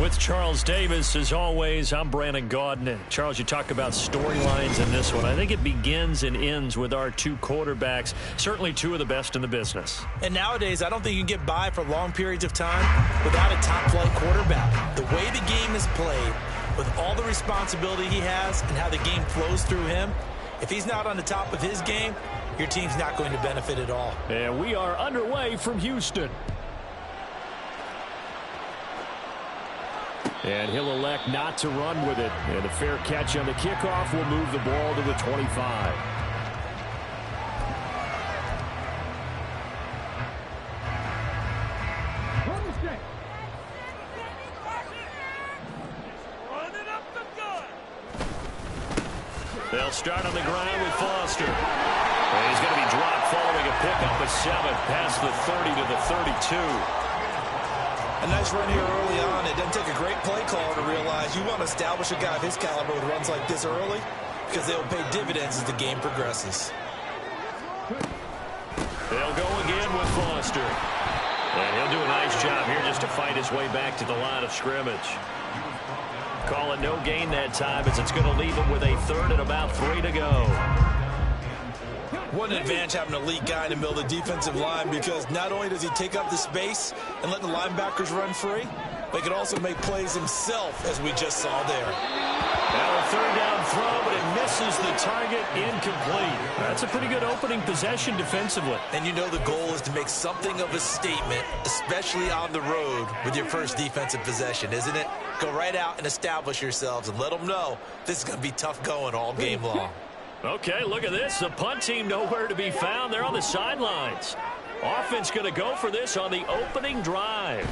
with Charles Davis. As always, I'm Brandon Gaudin. Charles, you talk about storylines in this one. I think it begins and ends with our two quarterbacks, certainly two of the best in the business. And nowadays, I don't think you can get by for long periods of time without a top-flight quarterback. The way the game is played, with all the responsibility he has and how the game flows through him, if he's not on the top of his game, your team's not going to benefit at all. And we are underway from Houston. And he'll elect not to run with it. And a fair catch on the kickoff will move the ball to the 25. They'll start on the ground with Foster. And he's going to be dropped following a pickup of 7 past the 30 to the 32. A nice run here early on. It doesn't take a great play caller to realize you want to establish a guy of his caliber with runs like this early because they'll pay dividends as the game progresses. They'll go again with Foster. And he'll do a nice job here just to fight his way back to the line of scrimmage. Call it no gain that time as it's going to leave him with a third and about 3 to go. What an advantage having an elite guy in the middle of the defensive line, because not only does he take up the space and let the linebackers run free, but he can also make plays himself, as we just saw there. Now a third down throw, but it misses the target, incomplete. That's a pretty good opening possession defensively. And you know the goal is to make something of a statement, especially on the road with your first defensive possession, isn't it? Go right out and establish yourselves and let them know this is going to be tough going all game long. Okay, look at this. The punt team nowhere to be found. They're on the sidelines. Offense going to go for this on the opening drive.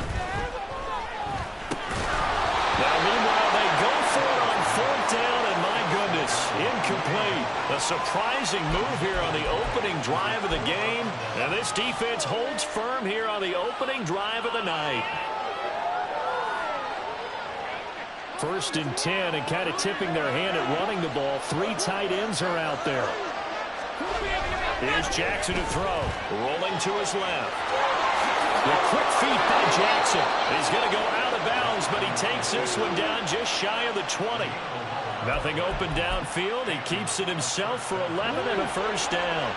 Now, meanwhile, they go for it on 4th down, and my goodness, incomplete. A surprising move here on the opening drive of the game. And this defense holds firm here on the opening drive of the night. 1st and 10, and kind of tipping their hand at running the ball. 3 tight ends are out there. Here's Jackson to throw. Rolling to his left. The quick feet by Jackson. He's going to go out of bounds, but he takes this one down just shy of the 20. Nothing open downfield. He keeps it himself for 11 and a first down.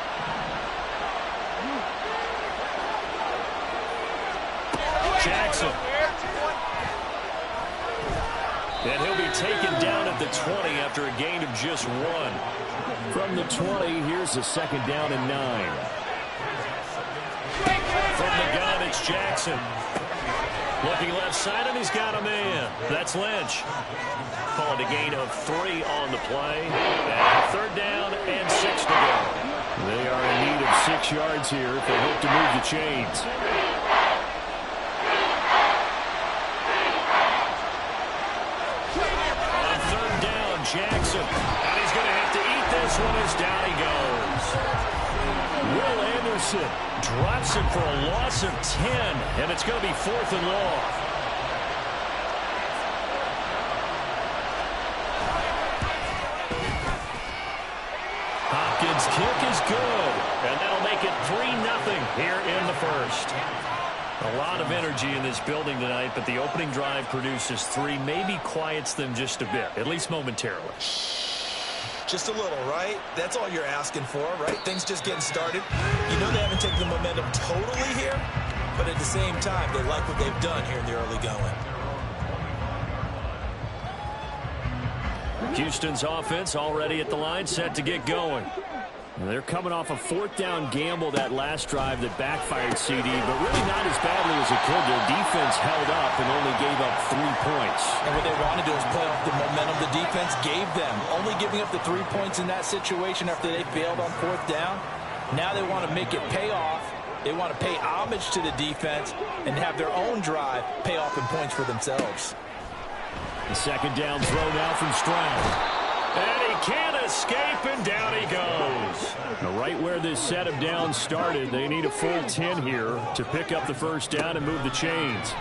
Jackson. And he'll be taken down at the 20 after a gain of just 1. From the 20, here's a 2nd down and 9. From the gun, it's Jackson. Looking left side, and he's got a man. That's Lynch. Called a gain of 3 on the play. And 3rd down and 6 to go. They are in need of 6 yards here if they hope to move the chains. Jackson, and he's going to have to eat this one as down he goes. Will Anderson drops it for a loss of 10, and it's going to be 4th and long. Hopkins' kick is good, and that'll make it 3-0 here in the first. A lot of energy in this building tonight, but the opening drive produces 3, maybe quiets them just a bit, at least momentarily. Just a little, right? That's all you're asking for, right? Things just getting started. You know they haven't taken the momentum totally here, but at the same time, they like what they've done here in the early going. Houston's offense already at the line, set to get going. They're coming off a 4th down gamble that last drive that backfired CD, but really not as badly as it could. Their defense held up and only gave up 3 points. And what they want to do is play off the momentum the defense gave them. Only giving up the 3 points in that situation after they failed on 4th down. Now they want to make it pay off. They want to pay homage to the defense and have their own drive pay off in points for themselves. The 2nd down throw now from Stroud. And he can't escape, and down he goes. Now, right where this set of downs started, they need a full 10 here to pick up the 1st down and move the chains.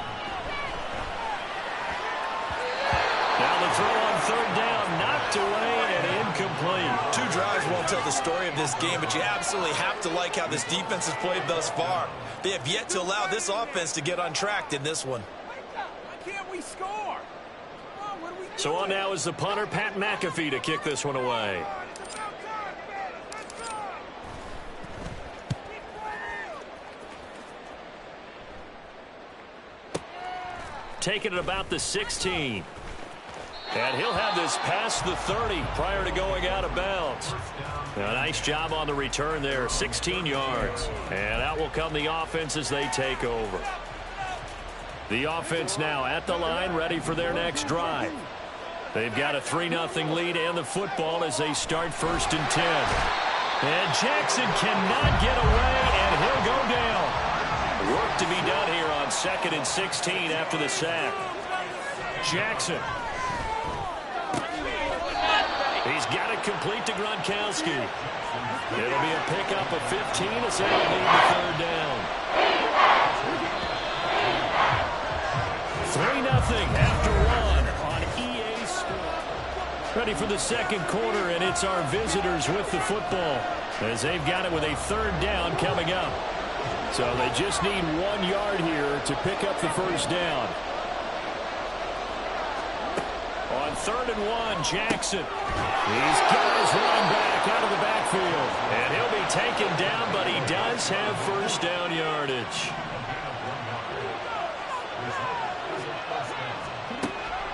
Now the throw on 3rd down, knocked away and incomplete. 2 drives won't tell the story of this game, but you absolutely have to like how this defense has played thus far. They have yet to allow this offense to get untracked in this one. So on now is the punter, Pat McAfee, to kick this one away. Taking it about the 16. And he'll have this past the 30 prior to going out of bounds. A nice job on the return there, 16 yards. And out will come the offense as they take over. The offense now at the line, ready for their next drive. They've got a 3-0 lead and the football as they start 1st and 10. And Jackson cannot get away, and he'll go down. Work to be done here on 2nd and 16 after the sack. Jackson. He's got it complete to Gronkowski. It'll be a pickup of 15 as they lead the 3rd down. 3-0 after 1 on EA Sports. Ready for the 2nd quarter, and it's our visitors with the football as they've got it with a 3rd down coming up. So they just need 1 yard here to pick up the 1st down. On 3rd and 1, Jackson. He's got his running back out of the backfield. And he'll be taken down, but he does have 1st down yardage.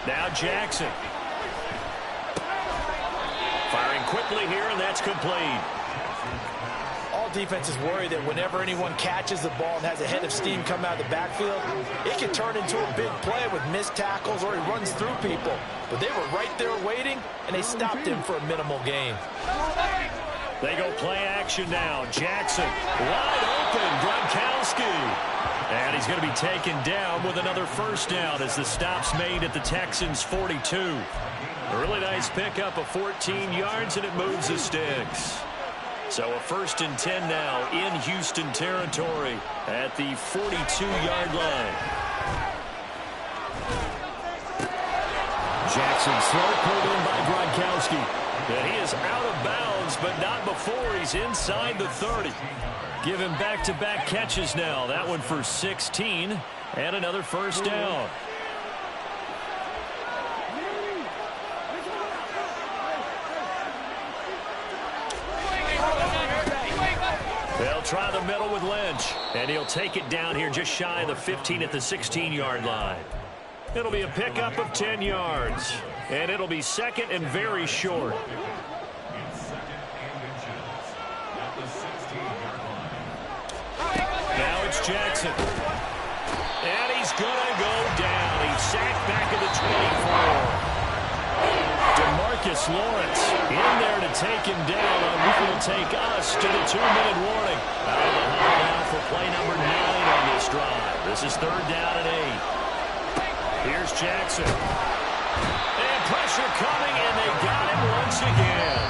Now Jackson. Firing quickly here, and that's complete. All defenses worry that whenever anyone catches the ball and has a head of steam come out of the backfield, it can turn into a big play with missed tackles or he runs through people. But they were right there waiting, and they stopped him for a minimal gain. They go play action now. Jackson wide open. Gronkowski. And he's going to be taken down with another 1st down as the stop's made at the Texans' 42. A really nice pickup of 14 yards, and it moves the sticks. So a 1st and 10 now in Houston territory at the 42-yard line. Jackson slow pulled in by Gronkowski. And he is out of bounds, but not before he's inside the 30. Give him back-to-back catches now. That one for 16 and another 1st down. They'll try the middle with Lynch, and he'll take it down here just shy of the 15 at the 16-yard line. It'll be a pickup of 10 yards, and it'll be 2nd and very short. Now it's Jackson. And he's going to go down. He's sacked back at the 24. DeMarcus Lawrence in there to take him down on what will take us to the 2-minute warning. Out of the huddle now for play number 9 on this drive. This is 3rd down and 8. Here's Jackson. And pressure coming, and they got him once again.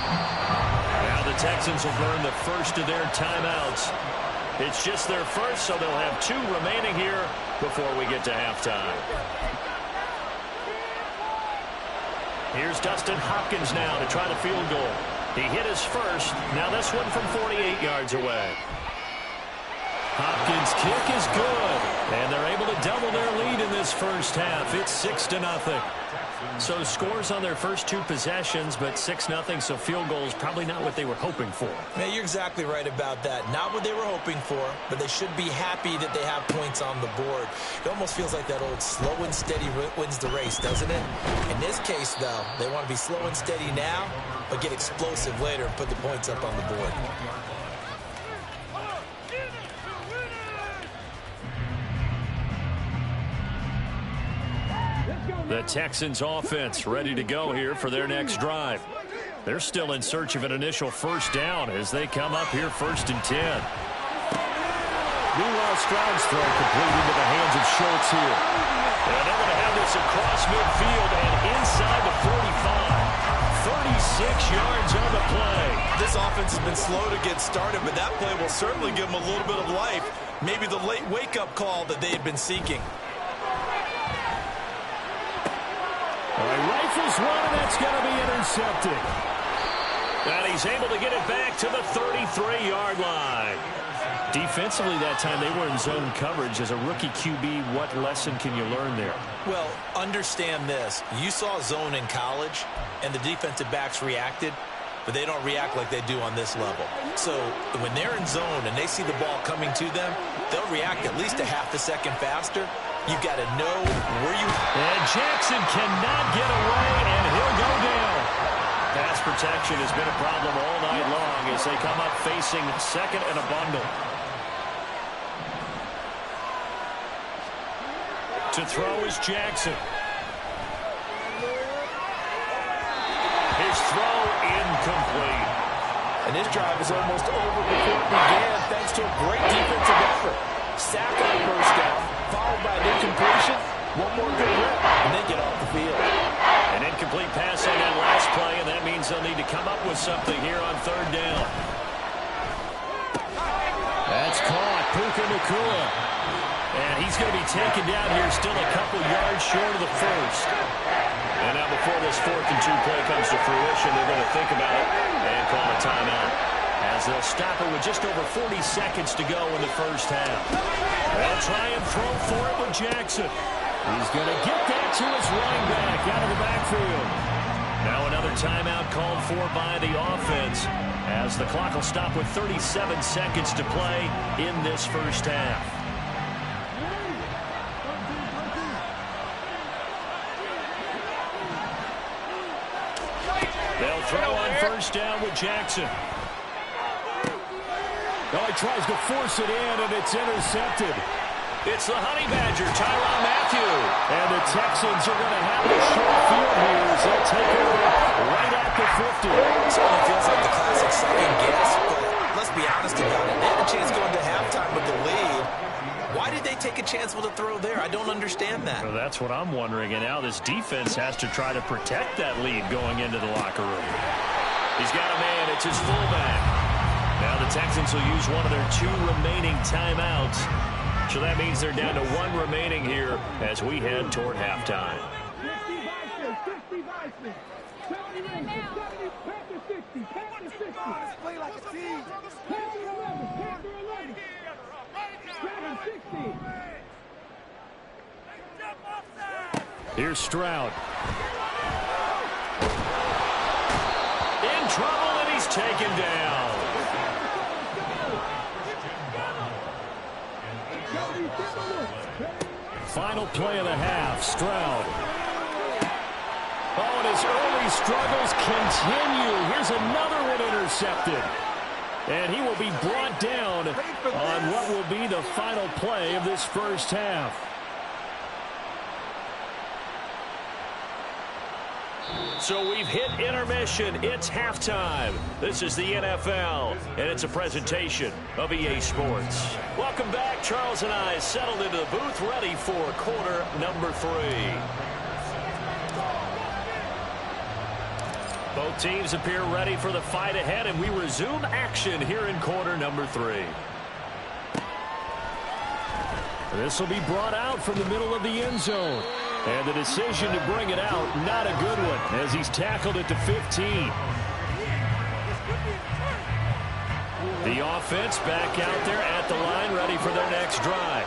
Now the Texans will burn the first of their timeouts. It's just their first, so they'll have 2 remaining here before we get to halftime. Here's Dustin Hopkins now to try the field goal. He hit his first. Now this one from 48 yards away. Hopkins' kick is good, and they're able to double their lead in this first half. It's 6-0. So scores on their first 2 possessions, but 6-0, so field goal is probably not what they were hoping for. Man, you're exactly right about that. Not what they were hoping for, but they should be happy that they have points on the board. It almost feels like that old slow and steady wins the race, doesn't it? In this case, though, they want to be slow and steady now, but get explosive later and put the points up on the board. The Texans offense ready to go here for their next drive. They're still in search of an initial 1st down as they come up here 1st and 10. Meanwhile, Stroud's throw complete into the hands of Schultz here. And they're going to have this across midfield and inside the 45. 36 yards on the play. This offense has been slow to get started, but that play will certainly give them a little bit of life. Maybe the late wake-up call that they had been seeking. All right, rifles one, and that's going to be intercepted. And he's able to get it back to the 33-yard line. Defensively that time, they were in zone coverage. As a rookie QB, what lesson can you learn there? Well, understand this. You saw zone in college, and the defensive backs reacted, but they don't react like they do on this level. So when they're in zone and they see the ball coming to them, they'll react at least a half a second faster. You've got to know where you... And Jackson cannot get away, and he'll go down. Pass protection has been a problem all night long as they come up facing second and a bundle. To throw is Jackson. His throw incomplete. And this drive is almost over before it began thanks to a great defensive effort. Sack on the first down, followed by an incompletion. One more good rip, and they get off the field. An incomplete pass on that last play, and that means they'll need to come up with something here on third down. That's caught. Puka Nacua. And he's going to be taken down here still a couple yards short of the first. And now before this 4th and 2 play comes to fruition, they're going to think about it and call a timeout. As they'll stop it with just over 40 seconds to go in the first half. They'll try and throw for it with Jackson. He's going to get that to his running back out of the backfield. Now another timeout called for by the offense as the clock will stop with 37 seconds to play in this first half. They'll throw on first down with Jackson. Oh, he tries to force it in, and it's intercepted. It's the Honey Badger, Tyrann Mathieu. And the Texans are going to have a short field here as they'll take over right at the 50. Certainly feels like the classic second guess, but let's be honest about it. They had a chance going to halftime with the lead. Why did they take a chance with a throw there? I don't understand that. Well, that's what I'm wondering. And now this defense has to try to protect that lead going into the locker room. He's got a man. It's his fullback. Now the Texans will use one of their 2 remaining timeouts. So that means they're down to 1 remaining here as we head toward halftime. Here's Stroud. In trouble, and he's taken down. Final play of the half, Stroud. Oh, and his early struggles continue. Here's another one intercepted. And he will be brought down on what will be the final play of this first half. So we've hit intermission. It's halftime. This is the NFL, and it's a presentation of EA Sports. Welcome back. Charles and I settled into the booth, ready for quarter number 3. Both teams appear ready for the fight ahead, and we resume action here in quarter number 3. This will be brought out from the middle of the end zone. And the decision to bring it out, not a good one, as he's tackled at the 15. The offense back out there at the line, ready for their next drive.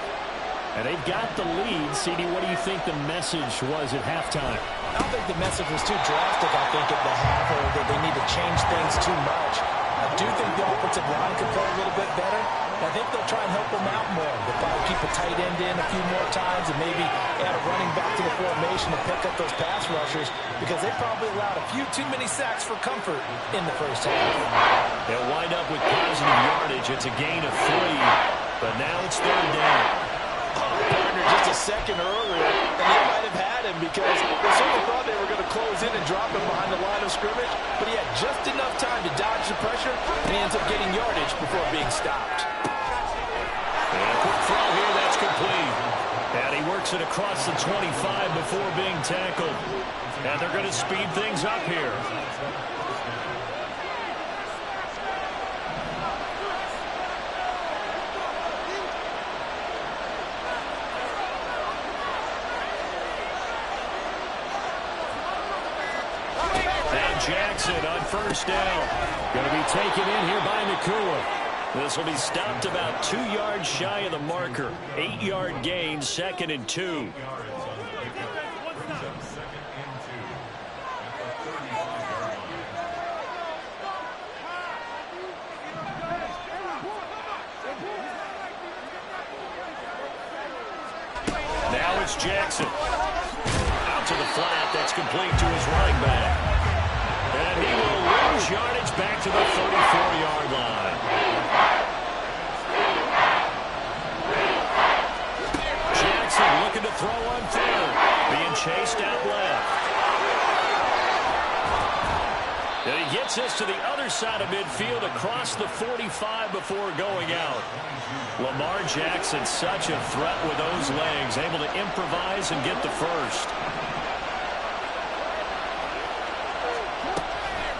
And they've got the lead. CD, what do you think the message was at halftime? I don't think the message was too drastic, I think, at the half, or that they need to change things too much. I do think the offensive line could play a little bit better. I think they'll try and help them out more. They'll probably keep a tight end in a few more times and maybe add a running back to the formation to pick up those pass rushers because they probably allowed a few too many sacks for comfort in the first half. They'll wind up with positive yardage. It's a gain of 3, but now it's third down. Partner just a second earlier, and they might have had him because they certainly thought they were going to close in and drop him behind the line of scrimmage, but he had just enough time to dodge the pressure, and he ends up getting yardage before being stopped. And a quick throw here, that's complete. And he works it across the 25 before being tackled. And they're going to speed things up here. And Jackson on first down. Going to be taken in here by Nacua. This will be stopped about 2 yards shy of the marker. 8-yard gain, 2nd and 2. Now it's Jackson. Out to the flat. That's complete to his running back. And he will lose yardage back to the 34-yard line. Jackson looking to throw on third. Being chased out left. And he gets us to the other side of midfield across the 45 before going out. Lamar Jackson, such a threat with those legs, able to improvise and get the first.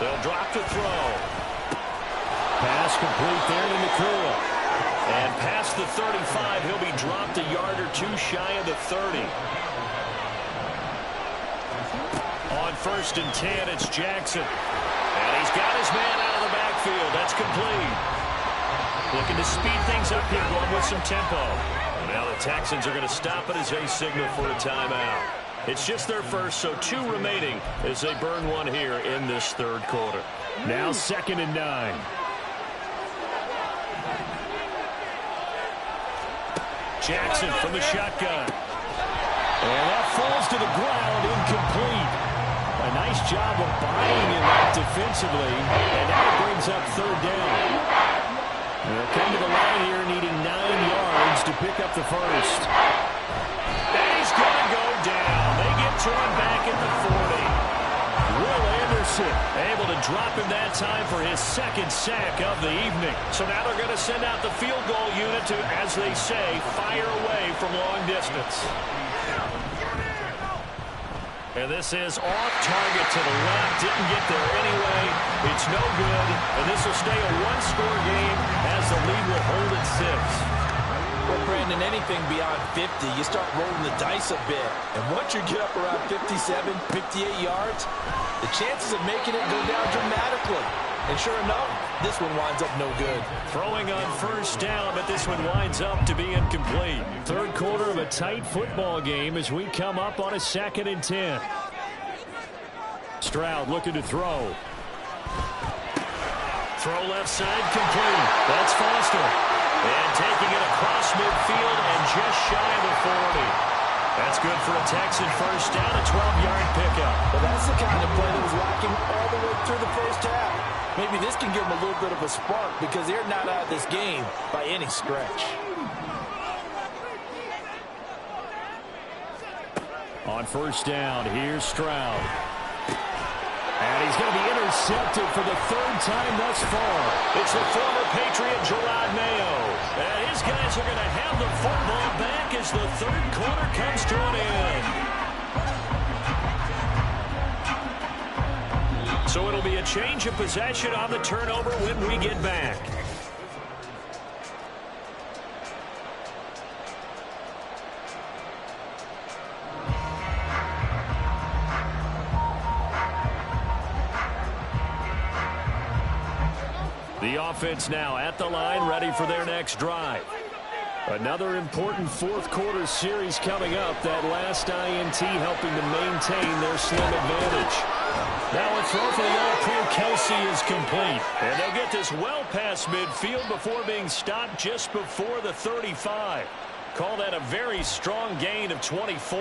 They'll drop to throw. Pass complete there to McCool. And past the 35, he'll be dropped a yard or two shy of the 30. On 1st and 10, it's Jackson. And he's got his man out of the backfield. That's complete. Looking to speed things up here, going with some tempo. Now the Texans are going to stop it as they signal for a timeout. It's just their first, so 2 remaining as they burn one here in this 3rd quarter. Now 2nd and 9. Jackson from the shotgun. And that falls to the ground, incomplete. A nice job of buying in that defensively, and now it brings up 3rd down. They'll come to the line here needing 9 yards to pick up the first. And he's going to go down. They get to him back at the 40. Will Anderson able to drop him that time for his 2nd sack of the evening. So now they're going to send out the field goal unit to, as they say, fire away from long distance. And this is off target to the left. Didn't get there anyway. It's no good. And this will stay a 1-score game as the lead will hold at 6. Well, Brandon, anything beyond 50, you start rolling the dice a bit. And once you get up around 57, 58 yards, the chances of making it go down dramatically. And sure enough, this one winds up no good. Throwing on 1st down, but this one winds up to be incomplete. 3rd quarter of a tight football game as we come up on a 2nd and 10. Stroud looking to throw. Throw left side complete. That's Foster. And taking it across midfield and just shy of the 40. That's good for a Texan first down, a 12-yard pickup. Well, that's the kind of play that was lacking all the way through the first half. Maybe this can give them a little bit of a spark because they're not out of this game by any stretch. On 1st down, here's Stroud. And he's going to be intercepted for the 3rd time thus far. It's the former Patriot Gerard Mayo. And his guys are going to have the football back as the 3rd quarter comes to an end. So it'll be a change of possession on the turnover when we get back. The offense now at the line, ready for their next drive. Another important 4th quarter series coming up. That last INT helping to maintain their slim advantage. Now a throw for the All-Pro Kelsey is complete. And they'll get this well past midfield before being stopped just before the 35. Call that a very strong gain of 24.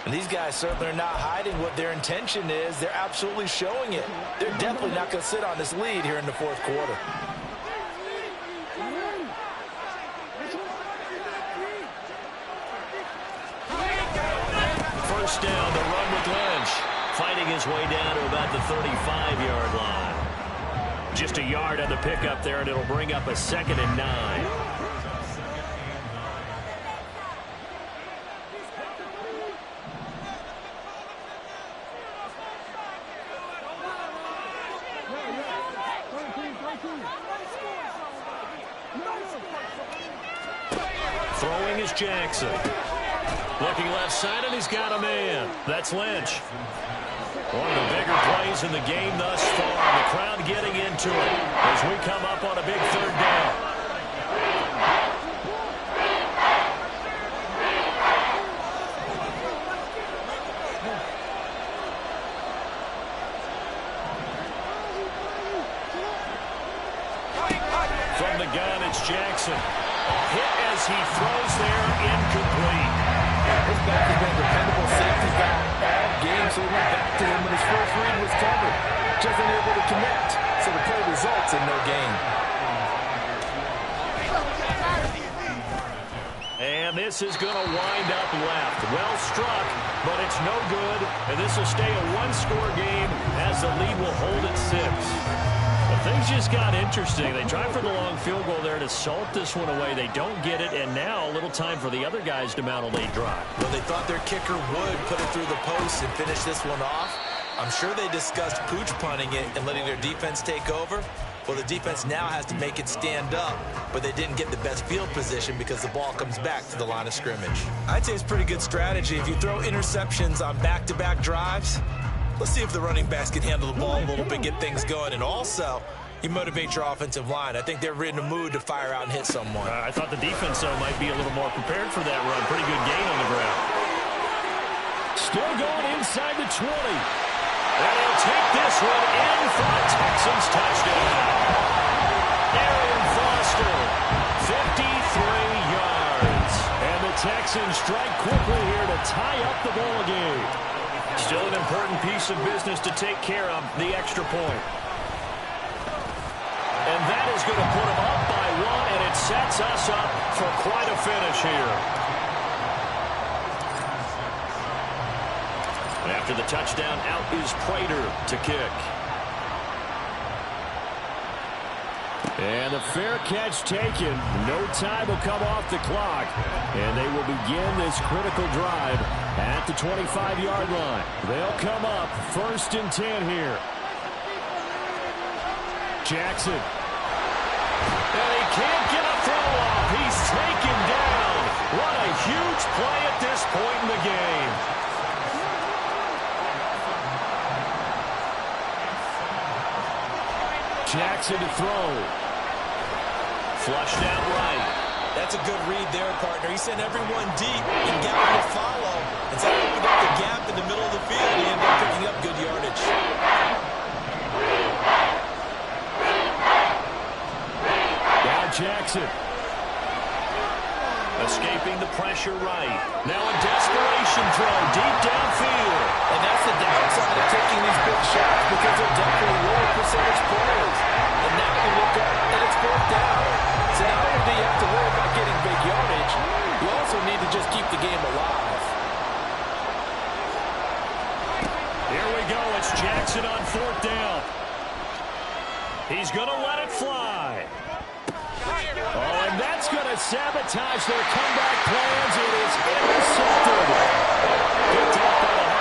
And these guys certainly are not hiding what their intention is. They're absolutely showing it. They're definitely not going to sit on this lead here in the 4th quarter. First down, the run with Lynch. Fighting his way down to about the 35-yard line. Just a yard on the pickup there, and it'll bring up a 2nd and 9. Throwing is Jackson. Looking left side, and he's got a man. That's Lynch. One of the bigger plays in the game thus far. The crowd getting into it as we come up on a big third down. From the gun, it's Jackson. A hit as he throws there, incomplete. His back has been a dependable safety back all game, so he went back to him when his first read was covered. Just unable to connect, so the play results in no gain. And this is going to wind up left. Well struck, but it's no good. And this will stay a one-score game as the lead will hold at 6. But things just got interesting. They tried for the long field goal there to salt this one away. They don't get it, and now a little time for the other guys to mount a late drive. Well, they thought their kicker would put it through the post and finish this one off. I'm sure they discussed pooch punting it and letting their defense take over. Well, the defense now has to make it stand up, but they didn't get the best field position because the ball comes back to the line of scrimmage. I'd say it's pretty good strategy. If you throw interceptions on back-to-back drives, let's see if the running backs can handle the ball a little bit, get things going, and also you motivate your offensive line. I think they're in a mood to fire out and hit someone. I thought the defense, though, might be a little more prepared for that run. Pretty good gain on the ground. Still going inside the 20. And he'll take this one in for a Texans touchdown. Arian Foster, 53 yards. And the Texans strike quickly here to tie up the ball game. Still an important piece of business to take care of, the extra point. And that is going to put them up by 1, and it sets us up for quite a finish here. After the touchdown, out is Prater to kick. And a fair catch taken. No time will come off the clock. And they will begin this critical drive at the 25-yard line. They'll come up 1st and 10 here. Jackson. And he can't get a throw off. He's taken down. What a huge play at this point in the game. Jackson to throw. Flushed out right. That's a good read there, partner. He sent everyone deep and got him to follow. And so he opened up the gap in the middle of the field. He ended up picking up good yardage. Now Jackson. Escaping the pressure right. Now a desperation throw deep downfield. And that's the downside of taking these big shots because they're definitely low percentage plays. And now you look up and it's 4th down. So not only do you have to worry about getting big yardage, you also need to just keep the game alive. Here we go. It's Jackson on 4th down. He's going to let it fly. Oh, and that's going to sabotage their comeback plans. It is intercepted. Picked up by the